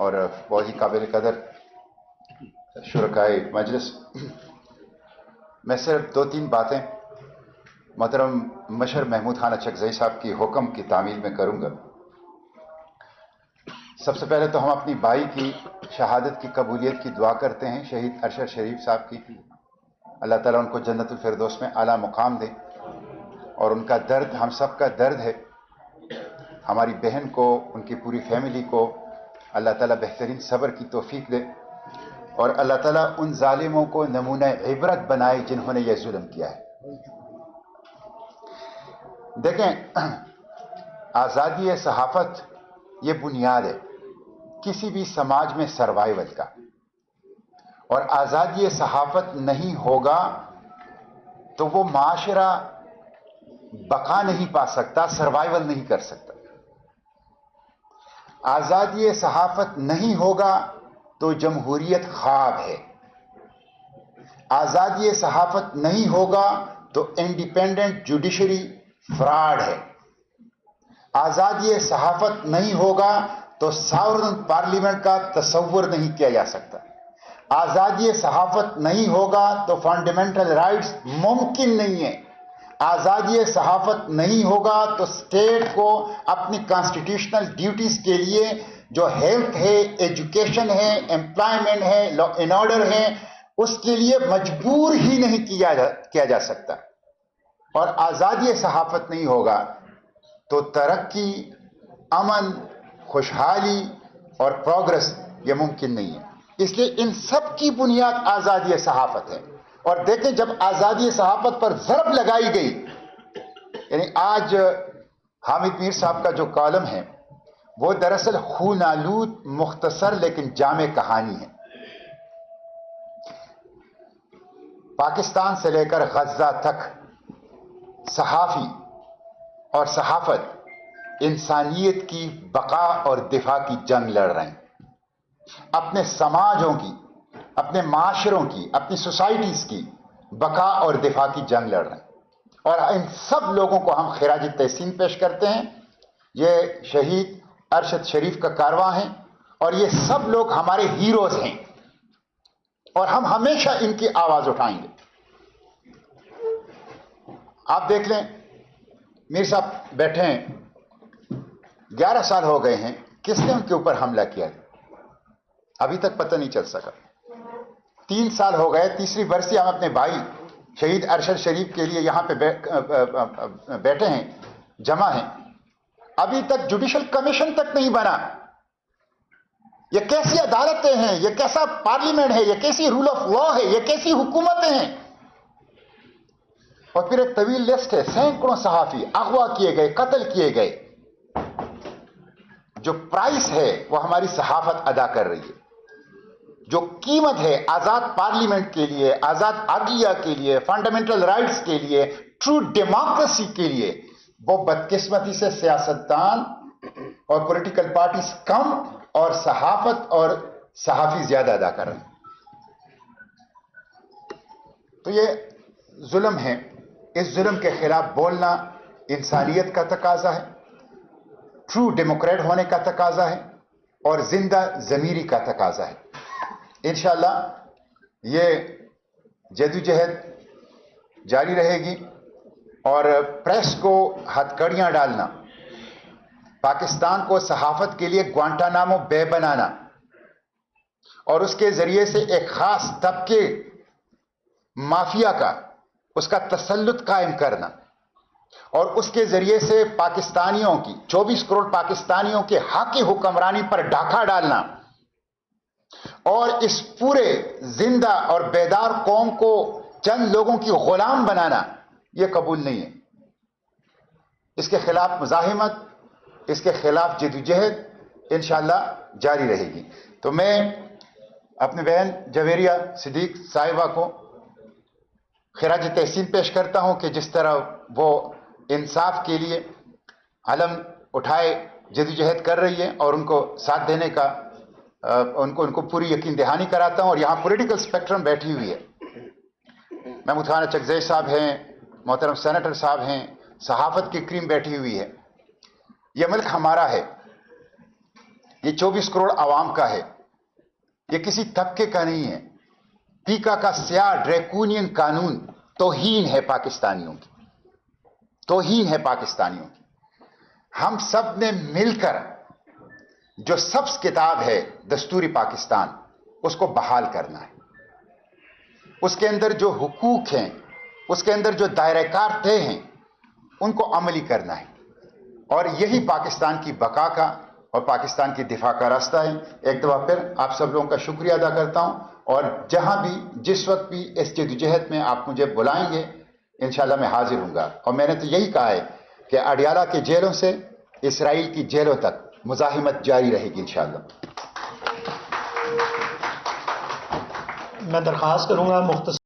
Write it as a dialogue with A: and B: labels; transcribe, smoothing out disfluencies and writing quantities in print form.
A: اور بہت ہی قابل قدر شرکائے مجلس، میں صرف 2-3 باتیں محترم مشر محمود خان اچکزئی صاحب کی حکم کی تعمیل میں کروں گا۔ سب سے پہلے تو ہم اپنی بھائی کی شہادت کی قبولیت کی دعا کرتے ہیں، شہید ارشد شریف صاحب کی، اللہ تعالیٰ ان کو جنت الفردوس میں اعلیٰ مقام دے، اور ان کا درد ہم سب کا درد ہے۔ ہماری بہن کو، ان کی پوری فیملی کو اللہ تعالیٰ بہترین صبر کی توفیق دے، اور اللہ تعالیٰ ان ظالموں کو نمونہ عبرت بنائے جنہوں نے یہ ظلم کیا ہے۔ دیکھیں، آزادی صحافت یہ بنیاد ہے کسی بھی سماج میں سروائیول کا، اور آزادی صحافت نہیں ہوگا تو وہ معاشرہ بقا نہیں پا سکتا، سروائیول نہیں کر سکتا۔ آزادی صحافت نہیں ہوگا تو جمہوریت خواب ہے، آزادی صحافت نہیں ہوگا تو انڈیپینڈنٹ جوڈیشری فراڈ ہے، آزادی صحافت نہیں ہوگا تو ساورن پارلیمنٹ کا تصور نہیں کیا جا سکتا، آزادی صحافت نہیں ہوگا تو فنڈامنٹل رائٹس ممکن نہیں ہے، آزادی صحافت نہیں ہوگا تو اسٹیٹ کو اپنی کانسٹیٹیوشنل ڈیوٹیز کے لیے جو ہیلتھ ہے، ایجوکیشن ہے، امپلائمنٹ ہے، لا اینڈ آرڈر ہے، اس کے لیے مجبور ہی نہیں کیا جا سکتا۔ اور آزادی صحافت نہیں ہوگا تو ترقی، امن، خوشحالی اور پروگرس یہ ممکن نہیں ہے۔ اس لیے ان سب کی بنیاد آزادی صحافت ہے۔ اور دیکھیں، جب آزادی صحافت پر ضرب لگائی گئی، یعنی آج حامد میر صاحب کا جو کالم ہے وہ دراصل خون آلود مختصر لیکن جامع کہانی ہے۔ پاکستان سے لے کر غزہ تک صحافی اور صحافت انسانیت کی بقا اور دفاع کی جنگ لڑ رہے ہیں، اپنے سماجوں کی، اپنے معاشروں کی، اپنی سوسائٹیز کی بقا اور دفاع کی جنگ لڑ رہے ہیں، اور ان سب لوگوں کو ہم خراج تحسین پیش کرتے ہیں۔ یہ شہید ارشد شریف کا کارواں ہے، اور یہ سب لوگ ہمارے ہیروز ہیں، اور ہم ہمیشہ ان کی آواز اٹھائیں گے۔ آپ دیکھ لیں، میر صاحب بیٹھے ہیں، 11 سال ہو گئے ہیں، کس نے ان کے اوپر حملہ کیا؟ ابھی تک پتہ نہیں چل سکا۔ 3 سال ہو گئے، تیسری برسی ہم اپنے بھائی شہید ارشد شریف کے لیے یہاں پہ بیٹھے ہیں، جمع ہیں، ابھی تک جوڈیشل کمیشن تک نہیں بنا۔ یہ کیسی عدالتیں ہیں؟ یہ کیسا پارلیمنٹ ہے؟ یہ کیسی رول آف لا ہے؟ یہ کیسی حکومتیں ہیں؟ اور پھر ایک طویل لسٹ ہے، سینکڑوں صحافی اغوا کیے گئے، قتل کیے گئے۔ جو پرائس ہے وہ ہماری صحافت ادا کر رہی ہے، جو قیمت ہے آزاد پارلیمنٹ کے لیے، آزاد عدلیہ کے لیے، فنڈامنٹل رائٹس کے لیے، ٹرو ڈیموکریسی کے لیے، وہ بدقسمتی سے سیاستدان اور پولیٹیکل پارٹیز کم اور صحافت اور صحافی زیادہ ادا کر رہے ہیں۔ تو یہ ظلم ہے، اس ظلم کے خلاف بولنا انسانیت کا تقاضا ہے، ٹرو ڈیموکریٹ ہونے کا تقاضا ہے، اور زندہ ضمیری کا تقاضا ہے۔ انشاءاللہ یہ جدوجہد جاری رہے گی، اور پریس کو ہتھ کڑیاں ڈالنا، پاکستان کو صحافت کے لیے گوانٹانامو بے بنانا، اور اس کے ذریعے سے ایک خاص طبقے مافیا کا، اس کا تسلط قائم کرنا، اور اس کے ذریعے سے پاکستانیوں کی، 24 کروڑ پاکستانیوں کے حق حکمرانی پر ڈاکہ ڈالنا، اور اس پورے زندہ اور بیدار قوم کو چند لوگوں کی غلام بنانا، یہ قبول نہیں ہے۔ اس کے خلاف مزاحمت، اس کے خلاف جدوجہد انشاءاللہ جاری رہے گی۔ تو میں اپنے بہن جویریہ صدیق صاحبہ کو خراج تحسین پیش کرتا ہوں کہ جس طرح وہ انصاف کے لیے علم اٹھائے جدوجہد کر رہی ہے، اور ان کو ساتھ دینے کا ان کو پوری یقین دہانی کراتا ہوں۔ اور یہاں پولیٹیکل سپیکٹرم بیٹھی ہوئی ہے، محمود خان اچکزئی صاحب ہیں، محترم سینیٹر صاحب ہیں، صحافت کی کریم بیٹھی ہوئی ہے۔ یہ ملک ہمارا ہے، یہ 24 کروڑ عوام کا ہے، یہ کسی طبقے کا نہیں ہے۔ پیکا کا سیاہ ڈریکونین قانون توہین ہے پاکستانیوں کی، توہین ہے پاکستانیوں کی۔ ہم سب نے مل کر جو سبز کتاب ہے دستوری پاکستان، اس کو بحال کرنا ہے۔ اس کے اندر جو حقوق ہیں، اس کے اندر جو دائرہ کار طے ہیں، ان کو عملی کرنا ہے، اور یہی پاکستان کی بقا کا اور پاکستان کی دفاع کا راستہ ہے۔ ایک دفعہ پھر آپ سب لوگوں کا شکریہ ادا کرتا ہوں، اور جہاں بھی جس وقت بھی اس جدوجہد میں آپ مجھے بلائیں گے انشاءاللہ میں حاضر ہوں گا۔ اور میں نے تو یہی کہا ہے کہ اڈیالہ کے جیلوں سے اسرائیل کی جیلوں تک مزاحمت جاری رہے گی انشاءاللہ۔
B: میں درخواست کروں گا مختصر